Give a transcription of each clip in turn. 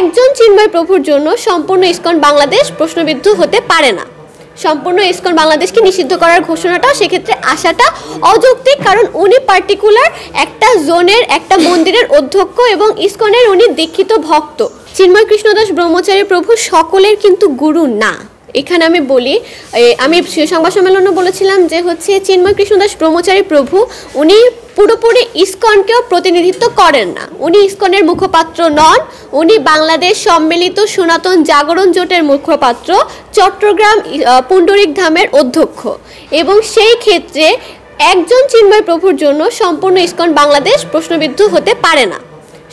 একজন চিন্ময় প্রভুর জন্য সম্পূর্ণ ইসকন বাংলাদেশ প্রশ্নবিদ্ধ হতে পারে না। সম্পূর্ণ ইসকন বাংলাদেশকে নিষিদ্ধ করার ঘোষণাটাও সেক্ষেত্রে আসাটা অযৌক্তিক, কারণ উনি পার্টিকুলার একটা জোনের একটা মন্দিরের অধ্যক্ষ এবং ইসকনের উনি দীক্ষিত ভক্ত। চিন্ময় কৃষ্ণদাস ব্রহ্মচারী প্রভু সকলের কিন্তু গুরু না। এখানে আমি বলি, আমি সংবাদ সম্মেলনে বলেছিলাম যে হচ্ছে চিন্ময় কৃষ্ণদাস ব্রহ্মচারী প্রভু উনি পুরোপুরি ইসকনকেও প্রতিনিধিত্ব করেন না। উনি ইসকনের মুখপাত্র নন, উনি বাংলাদেশ সম্মিলিত সনাতন জাগরণ জোটের মুখপাত্র, চট্টগ্রাম পুণ্ডরিক ধামের অধ্যক্ষ, এবং সেই ক্ষেত্রে একজন চিন্ময় প্রভুর জন্য সম্পূর্ণ ইসকন বাংলাদেশ প্রশ্নবিদ্ধ হতে পারে না।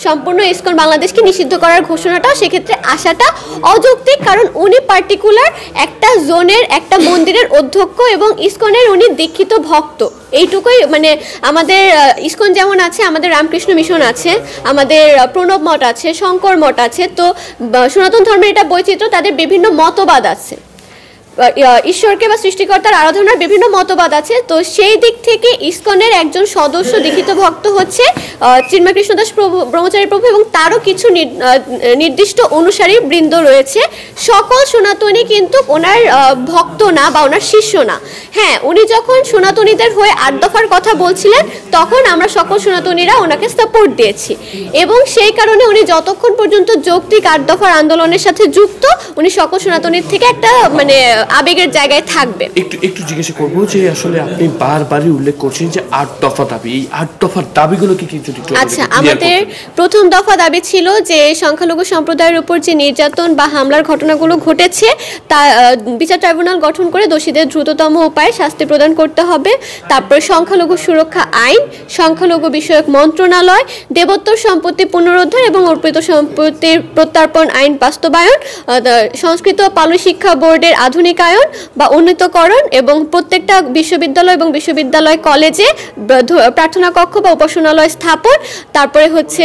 সম্পূর্ণ ইসকন বাংলাদেশকে নিষিদ্ধ করার ঘোষণাটাও সেক্ষেত্রে আসাটা অযৌক্তিক, কারণ উনি পার্টিকুলার একটা জোনের একটা মন্দিরের অধ্যক্ষ এবং ইসকনের উনি দীক্ষিত ভক্ত। এইটুকুই, মানে আমাদের ইসকন যেমন আছে, আমাদের রামকৃষ্ণ মিশন আছে, আমাদের প্রণব মঠ আছে, শঙ্কর মঠ আছে, তো সনাতন ধর্মের এটা বৈচিত্র্য, তাদের বিভিন্ন মতবাদ আছে, ঈশ্বরকে বা সৃষ্টিকর্তার আরাধনার বিভিন্ন মতবাদ আছে। তো সেই দিক থেকে ইসকনের একজন সদস্য দীক্ষিত ভক্ত হচ্ছে চিন্ময় কৃষ্ণদাস ব্রহ্মচারী প্রভু, এবং তারও কিছু নির্দিষ্ট অনুসারী বৃন্দ রয়েছে। সকল সনাতনী কিন্তু ওনার ভক্ত না বা ওনার শিষ্য না। হ্যাঁ, উনি যখন সনাতনীদের হয়ে 8 দফার কথা বলছিলেন তখন আমরা সকল সনাতনীরা ওনাকে সাপোর্ট দিয়েছি, এবং সেই কারণে উনি যতক্ষণ পর্যন্ত যৌক্তিক 8 দফার আন্দোলনের সাথে যুক্ত, উনি সকল সনাতনীর থেকে একটা মানে আবেগের জায়গায় থাকবে। একটু জিজ্ঞাসা করবো যে আসলে আপনি বারবারই উল্লেখ করছেন যে 8 দফা দাবি, এই 8 দফার দাবিগুলো কি কিছু? আচ্ছা, আমাদের প্রথম দফা দাবি ছিল যে সংখ্যালঘু সম্প্রদায়ের উপর যে নির্যাতন বা হামলার ঘটনাগুলো ঘটেছে তা বিচার ট্রাইব্যুনাল গঠন করে দোষীদের দ্রুততম উপায়ে শাস্তি প্রদান করতে হবে। তারপর সংখ্যালঘু সুরক্ষা আইন, সংখ্যালঘু বিষয়ক মন্ত্রণালয়, দেবোত্তর সম্পত্তি পুনরুদ্ধার এবং অর্পিত সম্পত্তির প্রত্যর্পণ আইন বাস্তবায়ন, সংস্কৃত পালি শিক্ষা বোর্ডের আধুনিকায়ন বা উন্নীতকরণ, এবং প্রত্যেকটা বিশ্ববিদ্যালয় এবং বিশ্ববিদ্যালয় কলেজে প্রার্থনা কক্ষ বা উপাসনালয় স্থাপন। তারপরে হচ্ছে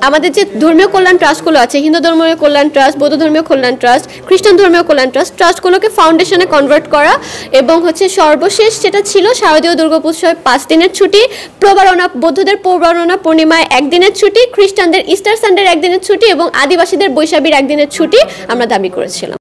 আমাদের যে ধর্মীয় কল্যাণ ট্রাস্টগুলো আছে, হিন্দু ধর্মীয় কল্যাণ ট্রাস্ট, বৌদ্ধ ধর্মীয় কল্যাণ ট্রাস্ট, খ্রিস্টান ধর্মীয় কল্যাণ ট্রাস্ট, ট্রাস্টগুলোকে ফাউন্ডেশনে কনভার্ট করা, এবং হচ্ছে সর্বশেষ যেটা ছিল শারদীয় দুর্গোৎসবে 5 দিনের ছুটি, বৌদ্ধদের প্রবারণা পূর্ণিমায় 1 দিনের ছুটি, খ্রিস্টানদের ইস্টার সানডের 1 দিনের ছুটি এবং আদিবাসীদের বৈশাখীর 1 দিনের ছুটি আমরা দাবি করেছিলাম।